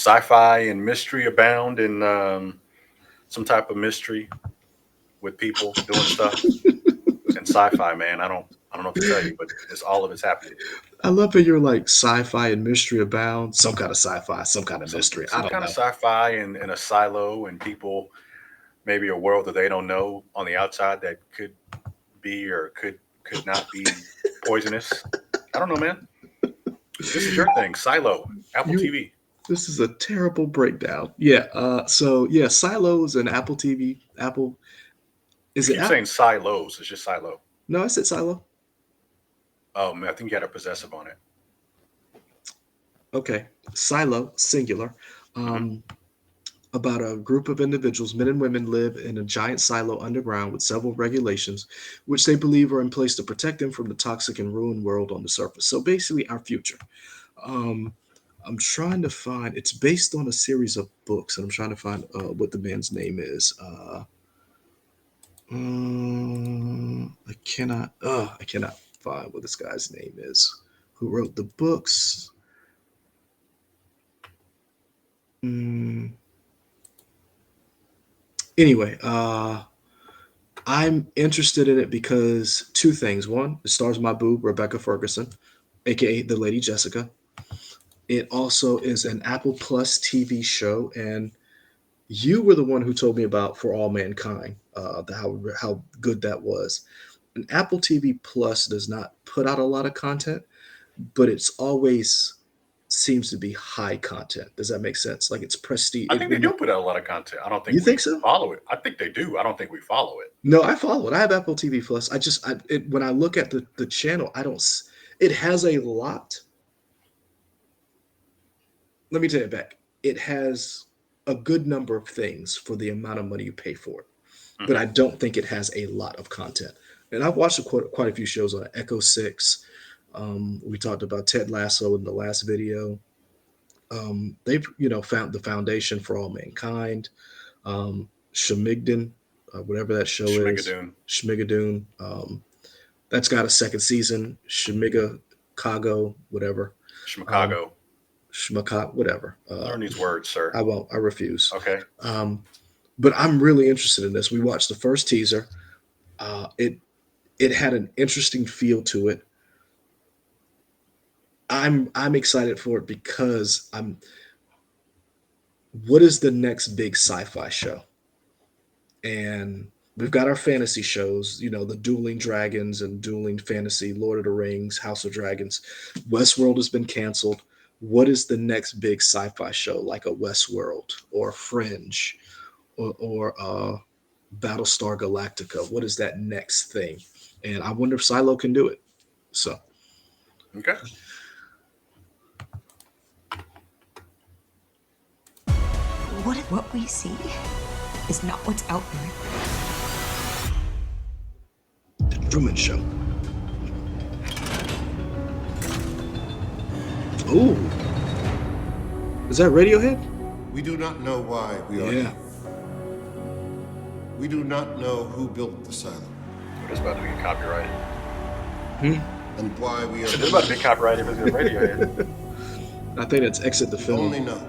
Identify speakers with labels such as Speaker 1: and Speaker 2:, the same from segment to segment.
Speaker 1: sci-fi and mystery abound in some type of mystery with people doing stuff and sci-fi, man. I don't know what to tell you, but it's all of it's happening.
Speaker 2: I love that you're like sci-fi and mystery abound. Some kind of sci-fi, some kind of
Speaker 1: Some
Speaker 2: mystery. I
Speaker 1: some
Speaker 2: don't
Speaker 1: kind of
Speaker 2: know.
Speaker 1: sci-fi in a silo and people maybe a world that they don't know on the outside that could be or could not be poisonous. I don't know, man. This is your thing, Silo, Apple
Speaker 2: You
Speaker 1: TV.
Speaker 2: This is a terrible breakdown. Yeah. So yeah, Silos and Apple TV. Apple
Speaker 1: You
Speaker 2: is it
Speaker 1: keep
Speaker 2: app?
Speaker 1: saying silos. It's just silo.
Speaker 2: No, I said Silo.
Speaker 1: Oh man, I think you had a possessive on it.
Speaker 2: Okay, Silo singular.
Speaker 1: Hmm.
Speaker 2: Um, about a group of individuals, men and women, live in a giant silo underground with several regulations, which they believe are in place to protect them from the toxic and ruined world on the surface. So basically, our future. Um, I'm trying to find. It's based on a series of books, and I'm trying to find what the man's name is. I cannot find what this guy's name is. Who wrote the books? Mm, anyway, I'm interested in it because two things. One, it stars my boob, Rebecca Ferguson, aka the Lady Jessica. It also is an Apple Plus TV show, and you were the one who told me about For All Mankind, how good that was. And Apple TV Plus does not put out a lot of content, but it's always seems to be high content. Does that make sense? Like it's prestige.
Speaker 1: I think they do put out a lot of content. I don't think
Speaker 2: You think
Speaker 1: we
Speaker 2: so?
Speaker 1: follow it. I think they do. I don't think we follow it.
Speaker 2: No, I follow it. I have Apple TV Plus. When I look at the channel, I don't. It has a lot. Let me take it back. It has a good number of things for the amount of money you pay for it, but
Speaker 1: Hmm.
Speaker 2: I don't think it has a lot of content. And I've watched quite a few shows on it. Echo Six. We talked about Ted Lasso in the last video. They've found the foundation for all mankind. Shamigdan, whatever that show is,
Speaker 1: Schmigadoon,
Speaker 2: Shmigadoon. That's got a second season. Shamiga Kago, whatever. Um,
Speaker 1: Chicago.
Speaker 2: Shmaka, whatever.
Speaker 1: Learn these words, sir.
Speaker 2: I won't. I refuse.
Speaker 1: Okay.
Speaker 2: Um, but I'm really interested in this. We watched the first teaser. It had an interesting feel to it. I'm excited for it because I'm. What is the next big sci-fi show? And we've got our fantasy shows, the Dueling Dragons and Dueling Fantasy, Lord of the Rings, House of Dragons. Westworld has been canceled. What is the next big sci-fi show, like a Westworld or Fringe or Battlestar Galactica? What is that next thing? And I wonder if Silo can do it. So
Speaker 1: Okay.
Speaker 3: What if what we see is not what's out there?
Speaker 2: the Truman Show. Ooh, is that Radiohead?
Speaker 4: We do not know why we are
Speaker 2: Yeah.
Speaker 4: here. We do not know who built the silo
Speaker 1: It's about to be copyrighted.
Speaker 2: Hmm?
Speaker 4: and why we are
Speaker 1: It's about to be copyrighted because it's Radiohead.
Speaker 2: I think that's Exit the
Speaker 4: We
Speaker 2: Film.
Speaker 4: only know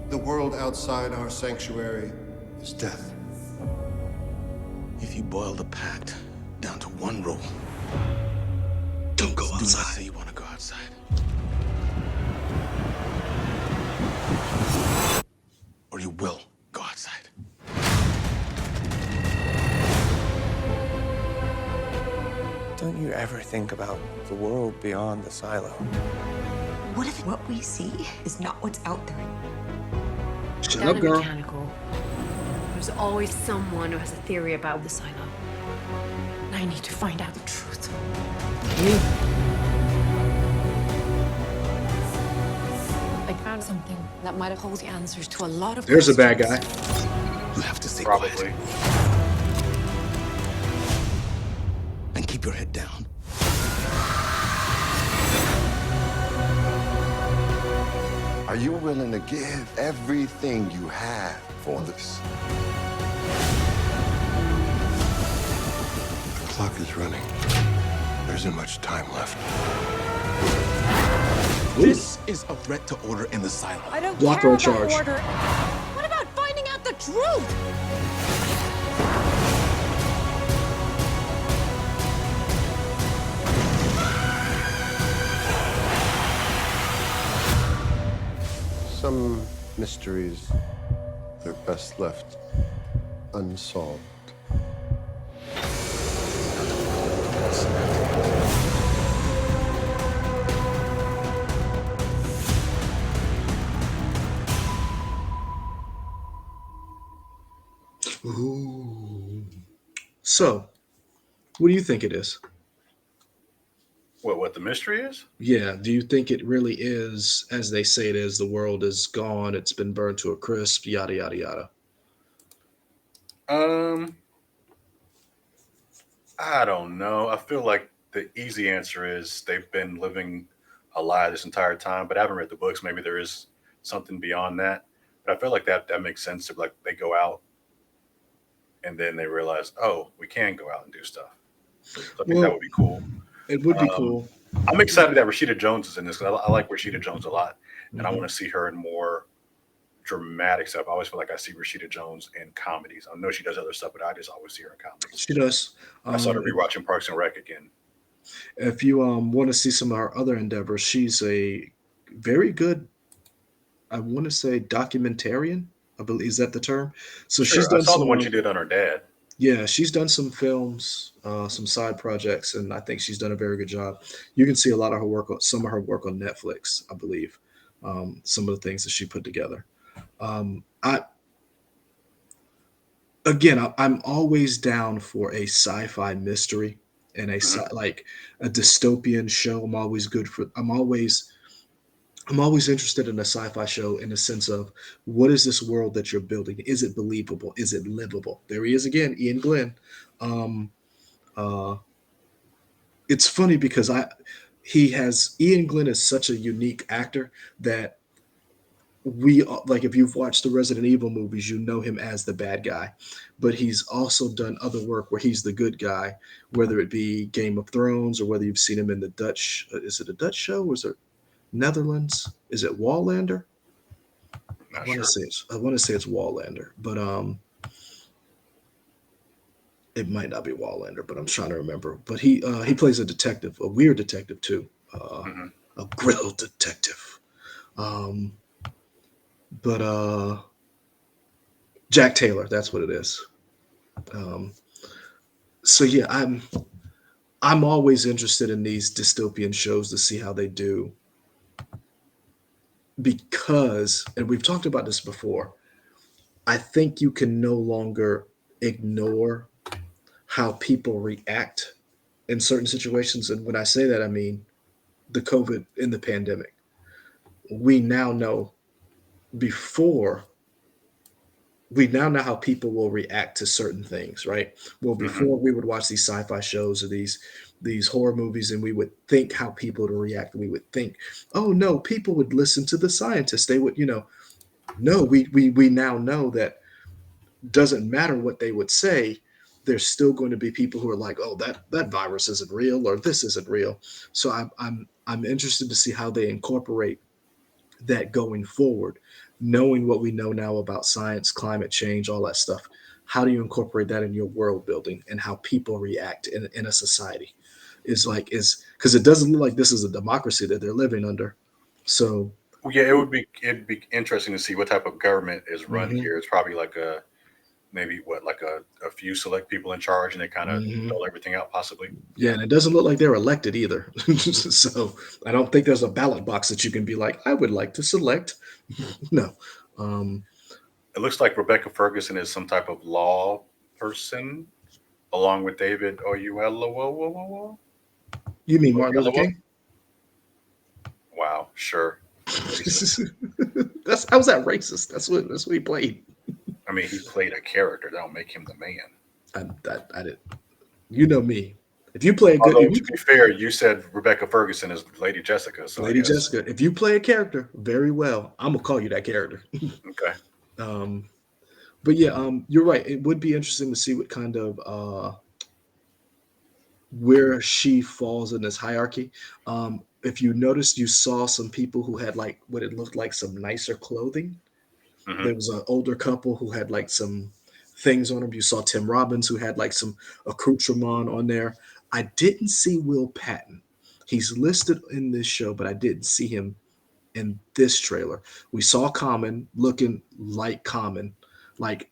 Speaker 4: the world outside our sanctuary is death.
Speaker 5: If you boil the pact down to one rule,
Speaker 2: Don't go
Speaker 5: do not
Speaker 2: outside.
Speaker 5: say you want to go outside. Or you will go outside.
Speaker 6: Don't you ever think about the world beyond the silo?
Speaker 3: What if what we see is not what's out there?
Speaker 2: Shut
Speaker 7: Down
Speaker 2: up,
Speaker 7: to
Speaker 2: girl.
Speaker 7: mechanical. There's always someone who has a theory about the silo. And I need to find out the truth. I found something that might hold the answers to a lot of
Speaker 2: There's a bad guy.
Speaker 7: questions.
Speaker 5: You have to stay
Speaker 1: Probably.
Speaker 5: quiet and keep your head down.
Speaker 8: Are you willing to give everything you have for this?
Speaker 4: The clock is running. There isn't much time left.
Speaker 5: This is a threat to order in the silo.
Speaker 7: I don't
Speaker 2: Block
Speaker 7: care
Speaker 2: roll
Speaker 7: about
Speaker 2: charge.
Speaker 7: order. What about finding out the truth?
Speaker 4: Some mysteries are best left unsolved.
Speaker 2: Ooh. So, what do you think it is?
Speaker 1: What the mystery is?
Speaker 2: Yeah, do you think it really is, as they say it is, the world is gone, it's been burned to a crisp, yada, yada, yada?
Speaker 1: Um, I don't know. I feel like the easy answer is they've been living a lie this entire time, but I haven't read the books. Maybe there is something beyond that. But I feel like that makes sense. If like they go out and then they realize, oh, we can go out and do stuff. So I think that
Speaker 2: Well,
Speaker 1: would be cool.
Speaker 2: it would be
Speaker 1: Um,
Speaker 2: cool.
Speaker 1: I'm excited that Rashida Jones is in this because I like Rashida Jones a lot, and I
Speaker 2: Mhm.
Speaker 1: want to see her in more dramatic stuff. I always feel like I see Rashida Jones in comedies. I know she does other stuff, but I just always see her in comedies.
Speaker 2: She does.
Speaker 1: I started
Speaker 2: If
Speaker 1: rewatching Parks and Rec again.
Speaker 2: if you want to see some of her other endeavors, she's a very good, I want to say, documentarian. I believe is that the term. So she's
Speaker 1: Sure, I
Speaker 2: done
Speaker 1: saw the
Speaker 2: some.
Speaker 1: one she did on her dad.
Speaker 2: Yeah, she's done some films, some side projects, and I think she's done a very good job. You can see a lot of her work, some of her work on Netflix, I believe. Some of the things that she put together. I again, I'm always down for a sci-fi mystery and
Speaker 1: Mhm.
Speaker 2: like a dystopian show. I'm always good for. I'm always interested in a sci-fi show in the sense of what is this world that you're building? Is it believable? Is it livable? There he is again, Ian Glenn. Um, uh, it's funny because Ian Glenn is such a unique actor that like if you've watched the Resident Evil movies, you know him as the bad guy, but he's also done other work where he's the good guy, whether it be Game of Thrones or whether you've seen him in the Dutch. Is it a Dutch show? Or is it Netherlands? Is it Wallander?
Speaker 1: Not sure.
Speaker 2: I want to say it's Wallander, but it might not be Wallander, but I'm trying to remember. But he plays a detective, a weird detective too,
Speaker 1: Hmm.
Speaker 2: a grill detective. Um, but Jack Taylor, that's what it is. Um, so yeah, I'm always interested in these dystopian shows to see how they do because, and we've talked about this before. I think you can no longer ignore how people react in certain situations. And when I say that, I mean the COVID in the pandemic. We now know before we now know how people will react to certain things, right? Well,
Speaker 1: Hmm.
Speaker 2: before we would watch these sci-fi shows or these horror movies, and we would think how people would react. We would think, oh no, people would listen to the scientists. They would, no, we now know that doesn't matter what they would say. There's still going to be people who are like, oh, that virus isn't real or this isn't real. So I'm interested to see how they incorporate that going forward, knowing what we know now about science, climate change, all that stuff. How do you incorporate that in your world building and how people react in a society? Is because it doesn't look like this is a democracy that they're living under. So,
Speaker 1: Well, yeah, it'd be interesting to see what type of government is run
Speaker 2: mhm,
Speaker 1: here. It's probably like a maybe what like a few select people in charge, and they kind of
Speaker 2: mhm.
Speaker 1: dole everything out. Possibly,
Speaker 2: Yeah,
Speaker 1: yeah.
Speaker 2: and it doesn't look like they're elected either. So I don't think there's a ballot box that you can be like, I would like to select. No. Um,
Speaker 1: It looks like Rebecca Ferguson is some type of law person, along with David Oyelowo.
Speaker 2: you mean Martin Luther
Speaker 1: Oyelowo?
Speaker 2: King?
Speaker 1: Wow, sure, racist.
Speaker 2: That's How's that racist? That's what he played.
Speaker 1: I mean, he played a character. That don't make him the man.
Speaker 2: I did. You know me. If you play a good,
Speaker 1: Although
Speaker 2: if
Speaker 1: to
Speaker 2: you
Speaker 1: be fair, you said Rebecca Ferguson is Lady Jessica, so I
Speaker 2: Lady
Speaker 1: guess
Speaker 2: Jessica, if you play a character very well, I'm gonna call you that character.
Speaker 1: okay.
Speaker 2: um, but yeah, you're right. It would be interesting to see what kind of where she falls in this hierarchy. if you noticed, you saw some people who had like what it looked like some nicer clothing.
Speaker 1: Hmm.
Speaker 2: There was an older couple who had like some things on them. You saw Tim Robbins who had like some accoutrement on there. I didn't see Will Patton. He's listed in this show, but I didn't see him in this trailer. We saw Common looking like Common. Like,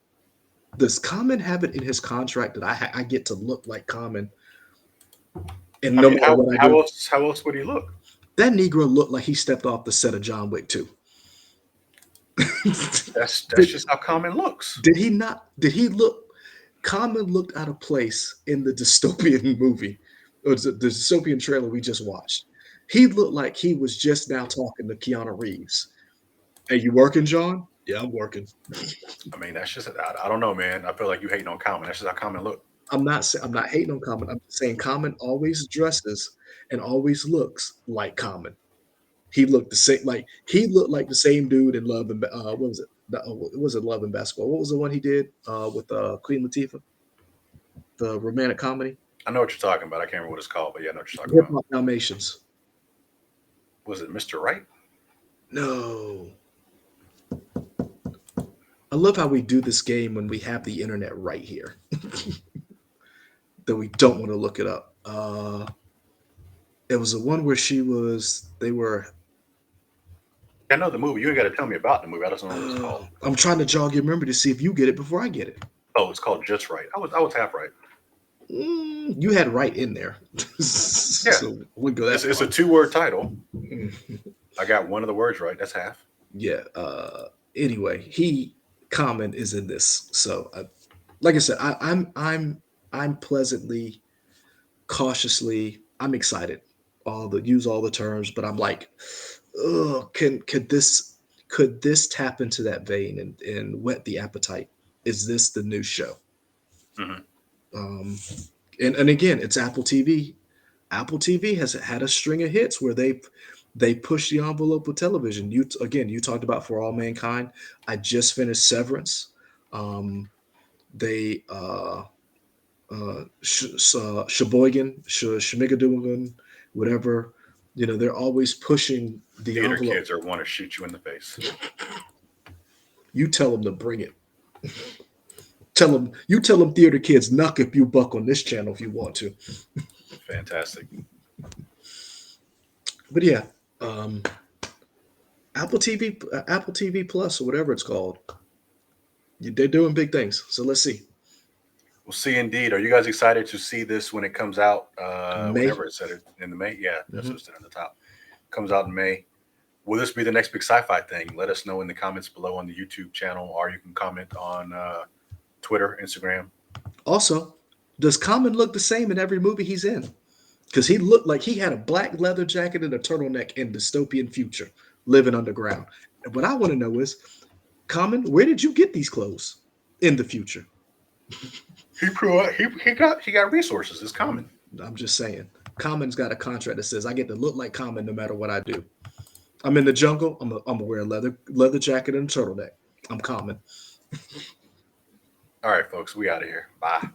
Speaker 2: does Common have it in his contract that I get to look like Common? And
Speaker 1: I
Speaker 2: no
Speaker 1: mean,
Speaker 2: matter what I do,
Speaker 1: how else would he look?
Speaker 2: that Negro looked like he stepped off the set of John Wick 2.
Speaker 1: That's
Speaker 2: did,
Speaker 1: just how Common looks.
Speaker 2: did he not? Did he look? Common looked out of place in the dystopian movie, or the dystopian trailer we just watched. He looked like he was just now talking to Keanu Reeves. Hey, you working, John? Yeah, I'm working.
Speaker 1: I mean, that's just I don't know, man. I feel like you hating on Common. That's just how Common look.
Speaker 2: I'm not hating on Common. I'm saying Common always dresses and always looks like Common. He looked the same, like he looked like the same dude in Love and what was it? It wasn't Love and Basketball. What was the one he did with Queen Latifah? The romantic comedy.
Speaker 1: I know what you're talking about. I can't remember what it's called, but yeah, I know what you're talking
Speaker 2: Hip
Speaker 1: about.
Speaker 2: Hop Dalmatians.
Speaker 1: Was it Mr. Right?
Speaker 2: No. I love how we do this game when we have the internet right here. That we don't want to look it up. It was the one where they were.
Speaker 1: I know the movie. You ain't got to tell me about the movie. I just don't know what it's called.
Speaker 2: I'm trying to jog your memory to see if you get it before I get it.
Speaker 1: Oh, it's called Just Right. I was half right.
Speaker 2: You had right in there. So we go that.
Speaker 1: It's a 2-word title.
Speaker 2: Mm.
Speaker 1: I got one of the words right. That's half.
Speaker 2: Yeah. Anyway, Common is in this. So, like I said, I'm pleasantly, cautiously, I'm excited. Use all the terms, but I'm like, oh, could this tap into that vein and whet the appetite? Is this the new show?
Speaker 1: Mhm.
Speaker 2: And again, it's Apple TV. Apple TV has had a string of hits where they push the envelope with television. You talked about For All Mankind. I just finished Severance. Sheboygan, Shmigadoon, whatever. They're always pushing the
Speaker 1: Theater
Speaker 2: envelope.
Speaker 1: kids are want to shoot you in the face.
Speaker 2: You tell them to bring it. Tell them theater kids, knock if you buck on this channel if you want to.
Speaker 1: Fantastic.
Speaker 2: But yeah, Apple TV Plus or whatever it's called. They're doing big things. So let's see.
Speaker 1: We'll see. Indeed. Are you guys excited to see this when it comes out?
Speaker 2: May.
Speaker 1: Whenever it said it in the May. Yeah, that's what it said on the top. Comes out in May. Will this be the next big sci-fi thing? Let us know in the comments below on the YouTube channel, or you can comment on Twitter, Instagram.
Speaker 2: Also, does Common look the same in every movie he's in? Because he looked like he had a black leather jacket and a turtleneck in dystopian future, living underground. And what I want to know is, Common, where did you get these clothes in the future?
Speaker 1: He got resources. It's Common.
Speaker 2: I'm just saying. Common's got a contract that says I get to look like Common no matter what I do. I'm in the jungle. I'm gonna wear a leather jacket and a turtleneck. I'm Common.
Speaker 1: All right, folks. We out of here. Bye.